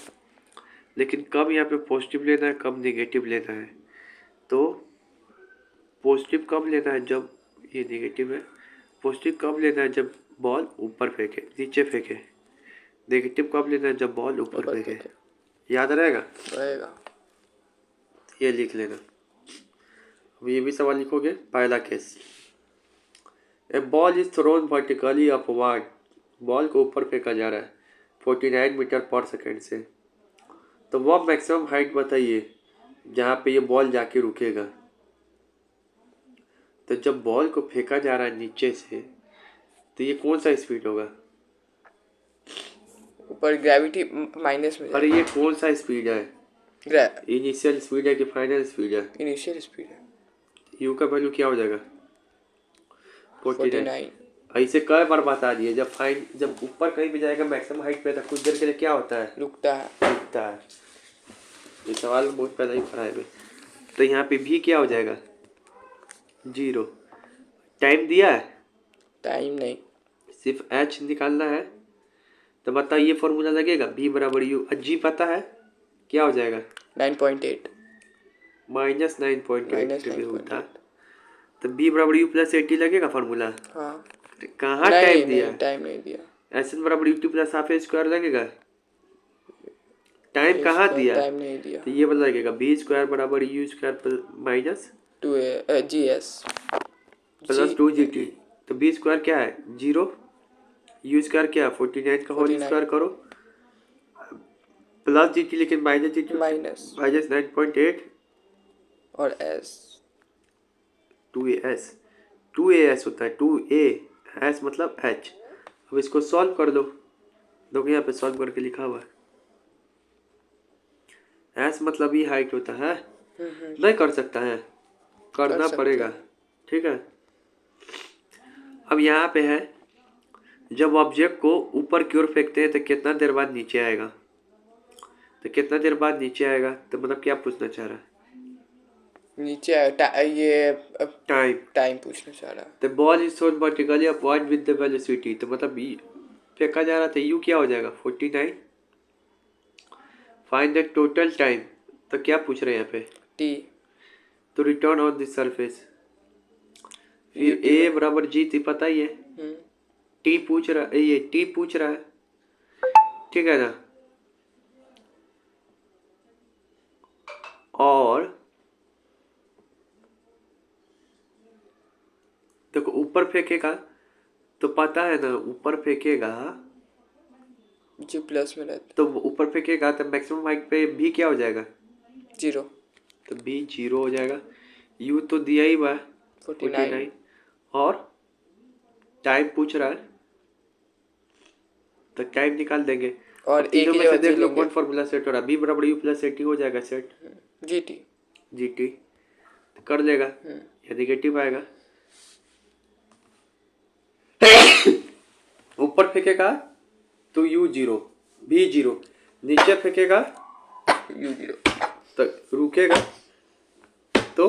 [SPEAKER 1] लेकिन कब यहाँ पे पॉजिटिव लेना है, कब नेगेटिव लेना है। तो पॉजिटिव कब लेना है, जब ये नेगेटिव है। पॉजिटिव कब लेना है, जब बॉल ऊपर फेंके, नीचे फेंके। नेगेटिव कब लेना है, जब बॉल ऊपर फेंके। याद रहेगा, ये लिख लेना। अब ये भी सवाल लिखोगे। पहला case, A ball is thrown vertically upward, ball को ऊपर फेंका जा रहा है 49 मीटर पर सेकेंड से। तो वह मैक्सिमम हाइट बताइए जहाँ पे ये बॉल जाके रुकेगा। तो जब बॉल को फेंका जा रहा है नीचे से, तो ये कौन सा स्पीड होगा,
[SPEAKER 2] ऊपर ग्रेविटी माइनस में।
[SPEAKER 1] अरे ये कौन सा स्पीड है, इनिशियल स्पीड है कि फाइनल स्पीड है,
[SPEAKER 2] इनिशियल स्पीड है।
[SPEAKER 1] यू का वैल्यू क्या हो जाएगा
[SPEAKER 2] 49।
[SPEAKER 1] ऐसे कई बार बता दिए, जब ऊपर कहीं भी जाएगा मैक्सिमम हाइट पे, तो कुछ देर के लिए क्या होता है,
[SPEAKER 2] रुकता है।
[SPEAKER 1] ये सवाल में बहुत पहले ही पढ़ा है। तो यहाँ पे भी क्या हो जाएगा 0। टाइम दिया है,
[SPEAKER 2] टाइम नहीं,
[SPEAKER 1] सिर्फ एच निकालना है। तो बताओ ये फॉर्मूला लगेगा, बी बराबर यू, जी पता है क्या हो जाएगा
[SPEAKER 2] 9.8
[SPEAKER 1] माइनस 9.8 होता। तो बी बराबर यू प्लस 80 लगेगा फॉर्मूला।
[SPEAKER 2] हाँ,
[SPEAKER 1] कहाँ टाइम दिया,
[SPEAKER 2] टाइम नहीं दिया।
[SPEAKER 1] एस एन बराबर यू टी प्लस हाफ ए स्क्वायर लगेगा, टाइम कहाँ दिया,
[SPEAKER 2] टाइम नहीं दिया।
[SPEAKER 1] तो ये वाला लगेगा बी स्क्वायर बराबर u square minus
[SPEAKER 2] 2
[SPEAKER 1] plus 2 g T. तो बी स्क्वायर क्या है 0, यू स्क्वायर क्या है 49 का होल स्क्वायर करो, प्लस जी टी, लेकिन माइनस जी टी माइनस 9.8 और एस 2a होता है, 2a मतलब h। अब इसको सॉल्व कर दो, देखो यहाँ पे सॉल्व करके लिखा हुआ है, s मतलब ये हाइट होता है, नहीं कर सकता है, करना पड़ेगा, ठीक है। अब यहाँ पे है, जब ऑब्जेक्ट को ऊपर की ओर फेंकते हैं तो कितना देर बाद नीचे आएगा, तो कितना देर बाद नीचे आएगा, तो मतलब क्या पूछना चाह रहा है,
[SPEAKER 2] नीचे ये टाइम पूछना चाह रहा है।
[SPEAKER 1] तो ball is thrown vertically upward with the velocity, तो मतलब फेंका जा रहा था, यू क्या हो जाएगा 49। फाइंड द टोटल टाइम, तो क्या पूछ रहे हैं यहाँ पे
[SPEAKER 2] टी,
[SPEAKER 1] तो रिटर्न ऑन दिस सरफेस। फिर ए बराबर जी थी पता ही है, टी पूछ रहा है, ये टी पूछ रहा है, ठीक है ना। और देखो ऊपर फेंकेगा तो पता है ना, ऊपर फेंकेगा
[SPEAKER 2] जी प्लस में रहता,
[SPEAKER 1] तो ऊपर फेंकेगा तो मैक्सिमम हाइट पे भी क्या हो जाएगा
[SPEAKER 2] 0,
[SPEAKER 1] तो भी 0 हो जाएगा। यू तो दिया ही हुआ 49 और टाइम पूछ रहा है, तो टाइम निकाल देंगे। और तीनों में से देख लो कौन फॉर्मूला सेट हो रहा है, बी बराबर यू प्लस 80 हो जाएगा सेट, जी टी तो कर लेगा, या निगेटिव आएगा। ऊपर फेंकेगा तो यू 0 भी 0, नीचे फेंकेगा
[SPEAKER 2] यू 0,
[SPEAKER 1] तो रुकेगा तो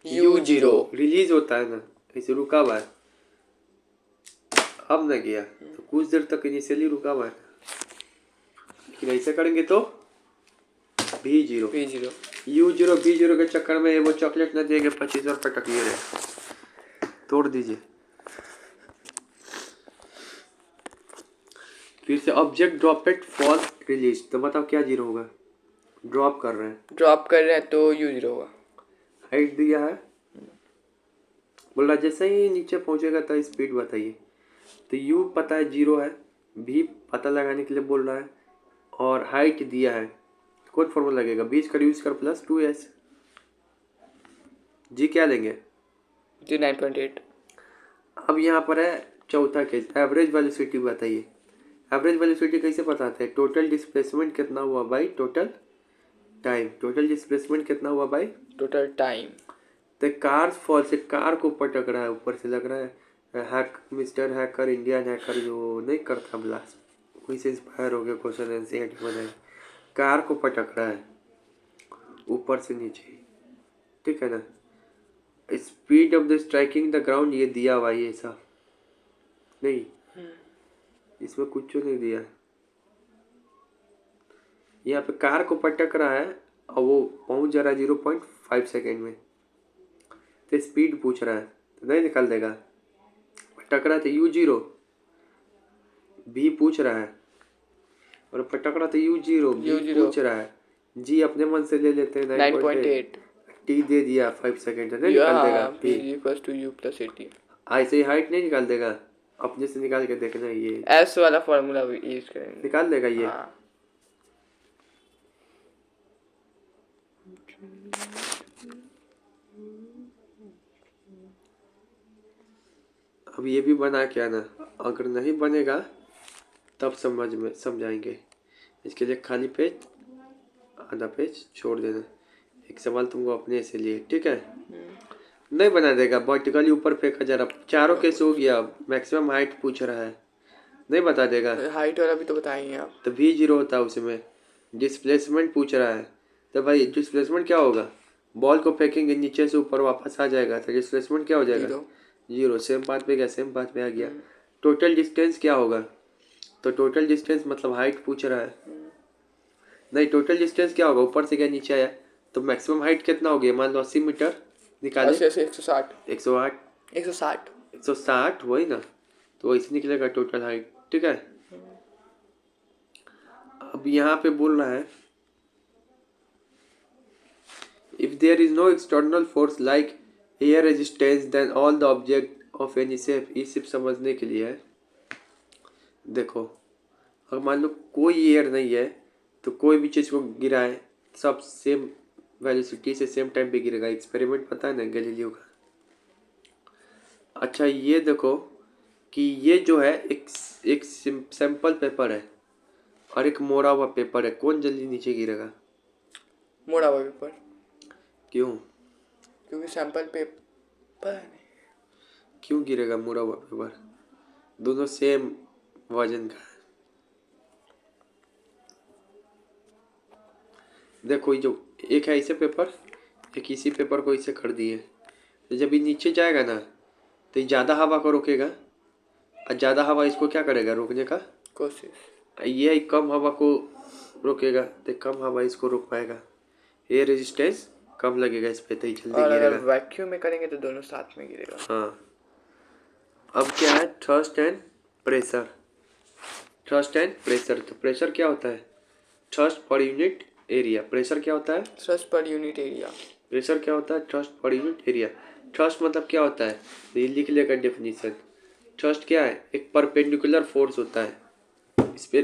[SPEAKER 2] U0।
[SPEAKER 1] रिलीज होता है ना, ऐसे रुका हुआ है, अब ना गया तो कुछ देर तक इनिशियली रुका हुआ है, लेकिन ऐसे करेंगे तो V0।
[SPEAKER 2] V0।
[SPEAKER 1] U0 V0 के चक्कर में वो चॉकलेट न देंगे, 25 रुपये टकिए रहे, तोड़ दीजिए। फिर से object drop eight fall release, तो बताओ क्या जीरो होगा? ड्रॉप कर रहे हैं,
[SPEAKER 2] ड्रॉप कर रहे हैं तो U0 होगा।
[SPEAKER 1] हाइट दिया है, बोल रहा जैसे ही नीचे पहुंचेगा तो स्पीड बताइए। तो U पता है 0 है, V पता लगाने के लिए बोल रहा है, और हाइट दिया है। कौन फॉर्मूला लगेगा? बीच का यूज कर प्लस 2s। जी क्या लेंगे?
[SPEAKER 2] जी 9.8।
[SPEAKER 1] अब यहाँ पर है चौथा केस, एवरेज वेलोसिटी बताइए। एवरेज वेलोसिटी कैसे बताते हैं? टोटल डिस्प्लेसमेंट कितना हुआ by total time. Total displacement कितना हुआ बाई
[SPEAKER 2] टोटल टाइम।
[SPEAKER 1] तो कार फॉल से कार को पटक रहा है, ऊपर से लग रहा है hack mister hacker Indian hacker जो नहीं करता ब्लास्ट, वही से इंस्पायर हो गया क्वेश्चन आंसर बनाए। कार को पटक रहा है ऊपर से नीचे, ठीक है ना। Speed of the striking the ground ये दिया हुआ ये ऐसा नहीं, इसमें कुछ नहीं दिया है। यहाँ पे कार को पटक रहा है और वो पहुंच जा रहा है 0.5 सेकेंड में, तो स्पीड पूछ रहा है तो नहीं निकाल देगा। पटक रहा था U0, B पूछ रहा है, और पटक रहा था U0, B पूछ रहा है, G अपने मन से ले लेते हैं 9.8, T दे दिया 5 सेकेंड, तो नहीं निकाल देगा।
[SPEAKER 2] V equals to U plus 80।
[SPEAKER 1] ऐसे ही हाइट नहीं निकाल देगा, अपने से निकाल के देखना, ये
[SPEAKER 2] S वाला फॉर्मूला यूज करेंगे,
[SPEAKER 1] निकाल देगा ये।
[SPEAKER 2] हाँ।
[SPEAKER 1] अब ये भी बना के आना, अगर नहीं बनेगा तब समझाएंगे। इसके लिए खाली पेज आधा पेज छोड़ देना, एक सवाल तुमको अपने से लिए, ठीक है। नहीं बना देगा, वर्टिकली ऊपर फेंका जा रहा, चारों केस हो गया। मैक्सिमम हाइट पूछ रहा है, नहीं बता देगा।
[SPEAKER 2] हाइट वाला भी तो बताएंगे आप।
[SPEAKER 1] तो V0 होता है उसमें। डिस्प्लेसमेंट पूछ रहा है, तो भाई डिस्प्लेसमेंट क्या होगा? बॉल को फेंकेंगे नीचे से ऊपर वापस आ जाएगा, तो डिस्प्लेसमेंट क्या हो जाएगा? 0। सेम बात पे गया, सेम बात पे आ गया। टोटल डिस्टेंस क्या होगा? तो टोटल डिस्टेंस मतलब हाइट पूछ रहा है, नहीं टोटल डिस्टेंस क्या होगा? ऊपर से क्या नीचे आया, तो मैक्सिमम हाइट कितना हो गया? मान लो 80 मीटर निकाले,
[SPEAKER 2] 160
[SPEAKER 1] 108
[SPEAKER 2] 160
[SPEAKER 1] 160 वही ना, तो वैसे निकलेगा टोटल हाइट, ठीक है। अब यहाँ पे बोल रहा है if there is no external force like air resistance then all the object of any shape. ये सिर्फ समझने के लिए है। देखो अगर मान लो कोई एयर नहीं है तो कोई भी चीज़ को गिराए सब सेम वेलोसिटी से सेम टाइम पे गिरेगा। एक्सपेरिमेंट पता है ना गैलीलियो का। अच्छा ये देखो कि ये जो है एक सैंपल पेपर है और एक मोड़ा हुआ पेपर है, कौन जल्दी नीचे गिरेगा?
[SPEAKER 2] मोड़ा हुआ पेपर।
[SPEAKER 1] क्यों?
[SPEAKER 2] क्योंकि सैंपल पेपर नहीं।
[SPEAKER 1] क्यों गिरेगा मोड़ा हुआ पेपर? दोनों सेम वजन का है। देखो ये जो एक है इसे पेपर, एक इसी पेपर को इसे कर दिए, तो जब ये नीचे जाएगा ना तो ये ज़्यादा हवा को रोकेगा और ज़्यादा हवा इसको क्या करेगा? रोकने का
[SPEAKER 2] कोशिश।
[SPEAKER 1] ये कम हवा को रोकेगा तो कम हवा इसको रोक पाएगा। एयर रेजिस्टेंस कम लगेगा इस पे, तो ये जल्दी
[SPEAKER 2] और
[SPEAKER 1] गिरेगा।
[SPEAKER 2] अगर वैक्यूम में करेंगे तो दोनों साथ में गिरेगा।
[SPEAKER 1] हाँ। अब क्या है? Thrust and pressure. Thrust and pressure, तो प्रेशर क्या होता है? Thrust per unit area. Pressure क्या होता है?
[SPEAKER 2] Thrust per unit area.
[SPEAKER 1] Pressure क्या होता है? Thrust per unit area. Thrust मतलब क्या होता है? तो ये लिख लेगा डेफिनेशन। थ्रस्ट क्या है? एक परपेंडिकुलर फोर्स होता है।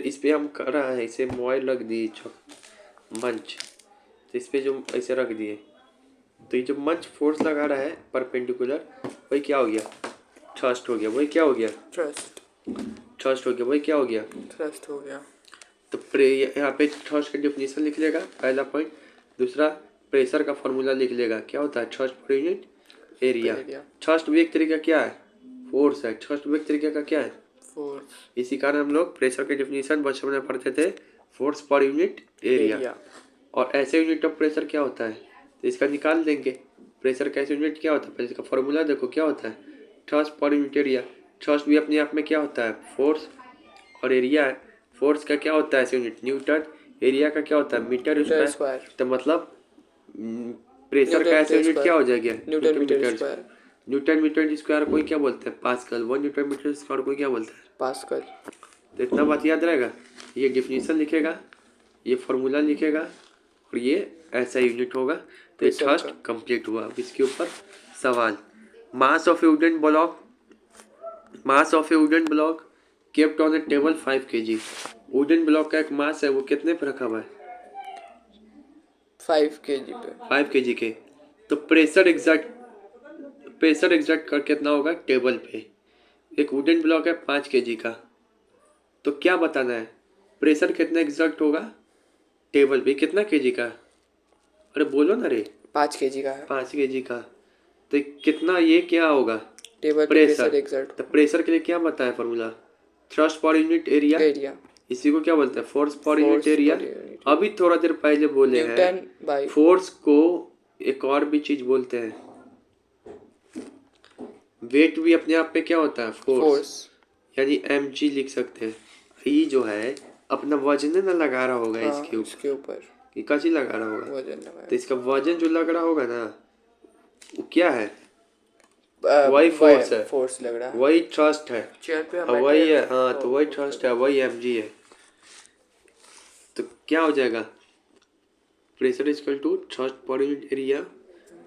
[SPEAKER 1] इस पे हम कर रहा है, इसे मोबाइल रख दिए मंच, तो इस पे जो ऐसे रख दिए, तो ये जो मंच फोर्स लगा रहा है परपेंडिकुलर, वही क्या हो गया? थ्रस्ट हो गया। वही क्या हो गया? थ्रस्ट हो गया। वही क्या हो गया?
[SPEAKER 2] थ्रस्ट हो गया।
[SPEAKER 1] तो यहाँ पे थ्रस्ट का डेफिनेशन लिख लेगा, पहला पॉइंट। दूसरा प्रेशर का फॉर्मूला लिख लेगा, क्या होता है? Thrust per unit area. Thrust भी एक तरीका क्या है? फोर्स है। थ्रस्ट भी एक तरीके का क्या है?
[SPEAKER 2] फोर्स।
[SPEAKER 1] इसी कारण हम लोग प्रेशर के डेफिनेशन बचपन में पढ़ते थे, फोर्स पर यूनिट एरिया। और ऐसे यूनिट ऑफ प्रेशर क्या होता है? तो इसका निकाल देंगे, प्रेशर का यूनिट क्या होता है, पहले इसका फॉर्मूला देखो क्या होता है, thrust per unit area. Thrust भी अपने आप में क्या होता है, फोर्स, और एरिया है, फोर्स का क्या होता है यूनिट न्यूटन, एरिया का क्या होता है मीटर
[SPEAKER 2] मीटर
[SPEAKER 1] स्क्वायर।
[SPEAKER 2] स्क्वायर।
[SPEAKER 1] तो मतलब प्रेशर का ऐसा यूनिट क्या हो जाएगा,
[SPEAKER 2] Newton metre square.
[SPEAKER 1] Newton metre square कोई क्या बोलते हैं पास्कल, 1 न्यूटन मीटर स्क्वायर कोई क्या बोलता है
[SPEAKER 2] पास्कल।
[SPEAKER 1] तो इतना बात याद रहेगा, ये डिफिनीशन लिखेगा, ये फॉर्मूला लिखेगा, और ये ऐसा यूनिट होगा। तो ये
[SPEAKER 2] प्रेशर
[SPEAKER 1] थ्रस्ट
[SPEAKER 2] का।
[SPEAKER 1] कंप्लीट हुआ। अब इसके ऊपर सवाल, mass of A wooden block, mass of A wooden block kept on A table 5 kg। Wooden block का एक मास है वो कितने पे रखा हुआ है,
[SPEAKER 2] 5 kg पे।
[SPEAKER 1] 5 kg के। तो प्रेशर एग्जैक्ट कर कितना होगा टेबल पे, एक वुडन ब्लॉक है 5 kg का, तो क्या बताना है प्रेशर कितना एग्जैक्ट होगा टेबल पे, कितना kg का, अरे बोलो ना रे,
[SPEAKER 2] 5 kg का है।
[SPEAKER 1] 5 kg का, तो कितना ये क्या होगा
[SPEAKER 2] टेबल पे प्रेशर एग्जर्ट।
[SPEAKER 1] तो प्रेशर के लिए क्या बताया formula, thrust per unit area,
[SPEAKER 2] area.
[SPEAKER 1] इसी को क्या बोलते हैं force per unit
[SPEAKER 2] force
[SPEAKER 1] area.
[SPEAKER 2] Per unit.
[SPEAKER 1] अभी थोड़ा देर पहले बोले हैं
[SPEAKER 2] न्यूटन बाई।
[SPEAKER 1] फोर्स को एक और भी चीज बोलते हैं, वेट भी अपने आप में क्या होता है फोर्स, यानी mg लिख सकते हैं। ये जो है अपना वजन ना लगा रहा होगा
[SPEAKER 2] हाँ,
[SPEAKER 1] इसके
[SPEAKER 2] इसके ऊपर
[SPEAKER 1] ये का चीज लगा रहा होगा,
[SPEAKER 2] वजन लगाया।
[SPEAKER 1] तो इसका वजन जो लग रहा होगा ना वो क्या है, वही फोर्स है,
[SPEAKER 2] फोर्स लग रहा है।
[SPEAKER 1] वही थ्रस्ट है,
[SPEAKER 2] चेयर पे
[SPEAKER 1] हाँ वही है, हाँ तो वही थ्रस्ट है, वही mg है। तो क्या हो जाएगा pressure equal to thrust per unit area,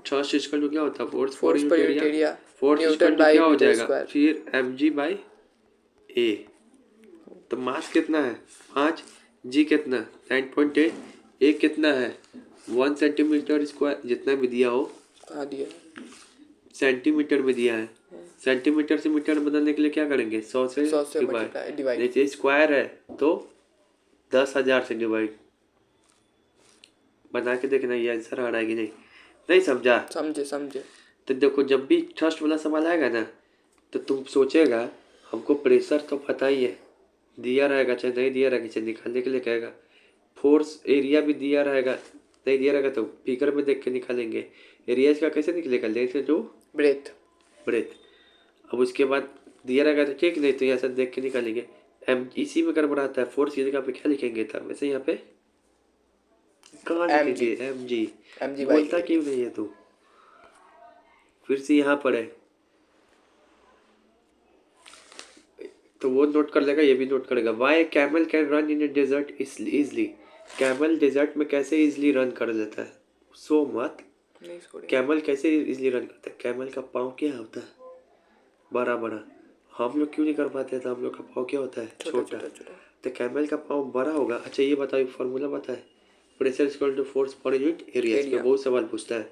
[SPEAKER 1] thrust equal to क्या होता है force per unit area, force equal to क्या हो जाएगा फिर mg बाई a। तो मास कितना है 5, g कितना 9.8, a कितना है 1 सेंटीमीटर स्क्वायर, जितना भी दिया हो
[SPEAKER 2] कहाँ दिया,
[SPEAKER 1] सेंटीमीटर में दिया है, सेंटीमीटर से मीटर बदलने के लिए क्या करेंगे 100 से डिवाइड, जैसे स्क्वायर है तो 10,000 से डिवाइड, बना के देखना ये आंसर आ रहा है कि नहीं, नहीं समझा,
[SPEAKER 2] समझे।
[SPEAKER 1] तो देखो जब भी थ्रस्ट वाला सवाल आएगा ना तो तुम सोचेगा हमको प्रेशर तो पता ही है, दिया रहेगा चाहे नहीं दिया रहेगा, चाहे निकालने के लिए कहेगा, फोर्स एरिया भी दिया रहेगा, नहीं दिया रहेगा तो फिगर में देख के निकालेंगे, एरिया इसका कैसे निकलेगा लेंथ जो
[SPEAKER 2] ब्रेथ।
[SPEAKER 1] अब उसके बाद दिया रहेगा तो ठीक, नहीं तो यहाँ से देख के निकालेंगे, एम इसी में गड़बड़ आता है, फोर्स की जगह पे क्या लिखेंगे था वैसे यहाँ पे कहाँ लिखेंगे mg बोलता क्यों नहीं है तू, फिर से यहाँ पर है तो वो नोट कर लेगा, ये भी नोट करेगा। Why camel can run in a desert easily, camel desert में कैसे इजली रन कर लेता है, सो मत, कैमल कैसे इजली रन करता है, कैमल का पाँव क्या होता है बड़ा बड़ा, हम लोग क्यों नहीं कर पाते थे, हम लोग का पाँव क्या होता है छोटा, तो कैमल का पाँव बड़ा होगा। अच्छा ये बताओ फॉर्मूला बताए, pressure equal to force per unit area, इसमें बहुत सवाल पूछता है।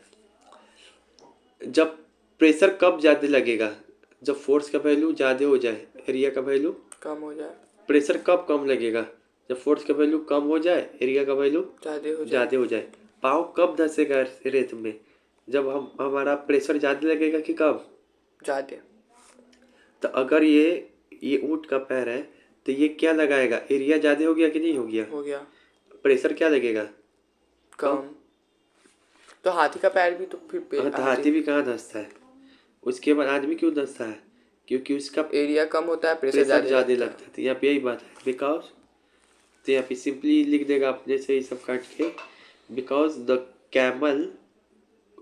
[SPEAKER 1] जब प्रेशर कब ज़्यादा लगेगा, जब फोर्स का वैल्यू ज़्यादा हो जाए, एरिया का वैल्यू
[SPEAKER 2] कम हो जाए।
[SPEAKER 1] प्रेशर कब कम लगेगा, जब फोर्स का वैल्यू कम हो जाए, एरिया का वैल्यू ज़्यादा हो जाए। पाँव कब धंसेगा रेत में, जब हमारा प्रेशर ज़्यादा लगेगा कि कब
[SPEAKER 2] ज़्यादा।
[SPEAKER 1] तो अगर ये ऊँट का पैर है तो ये क्या लगाएगा, एरिया ज़्यादा हो गया कि नहीं हो गया, प्रेशर क्या लगेगा
[SPEAKER 2] कम। तो हाथी का पैर भी तो फिर
[SPEAKER 1] हाथी भी कहाँ धंसता है, उसके बाद आदमी क्यों धंसता है, क्योंकि उसका
[SPEAKER 2] एरिया कम होता है, प्रेशर ज़्यादा
[SPEAKER 1] लगता है। तो यहाँ पे यही बात है बिकॉज, तो यहाँ पे सिंपली लिख देगा अपने से ही सब काट के, because the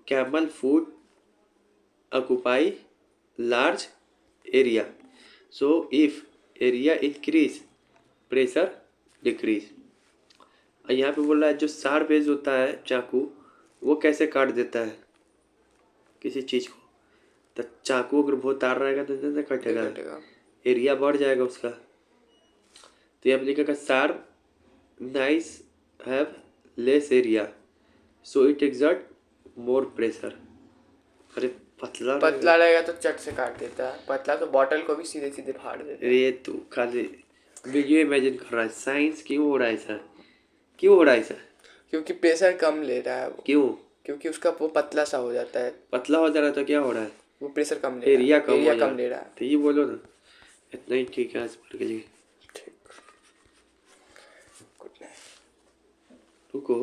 [SPEAKER 1] camel food occupy large area, so if area increase pressure decrease. यहाँ पे बोल रहा है जो शार्प एज होता है चाकू वो कैसे काट देता है किसी चीज़ को, तो चाकू अगर बहुत तार रहेगा तो नहीं कटेगा, एरिया बढ़ जाएगा उसका। तो यहाँ पे लिखेगा sharp nice have less area so it exert more pressure. अरे पतला
[SPEAKER 2] रहेगा तो चट से काट देता है, पतला तो बॉटल को भी सीधे सीधे फाड़ देता है।
[SPEAKER 1] ये तू खाली वीडियो इमेजिन कर रहा है, साइंस क्यों हो रहा है ऐसा, क्यों हो रहा है ऐसा,
[SPEAKER 2] क्योंकि प्रेशर कम ले रहा है वो।
[SPEAKER 1] क्यों,
[SPEAKER 2] क्योंकि उसका वो पतला सा हो जाता है,
[SPEAKER 1] पतला हो जा रहा है तो क्या हो रहा है,
[SPEAKER 2] वो प्रेशर कम ले
[SPEAKER 1] एरिया कम
[SPEAKER 2] ले रहा है।
[SPEAKER 1] तो ये बोलो ना, इतना ही ठीक है आज भर के लिए।
[SPEAKER 2] ठीक, गुड नाइट।
[SPEAKER 1] रुको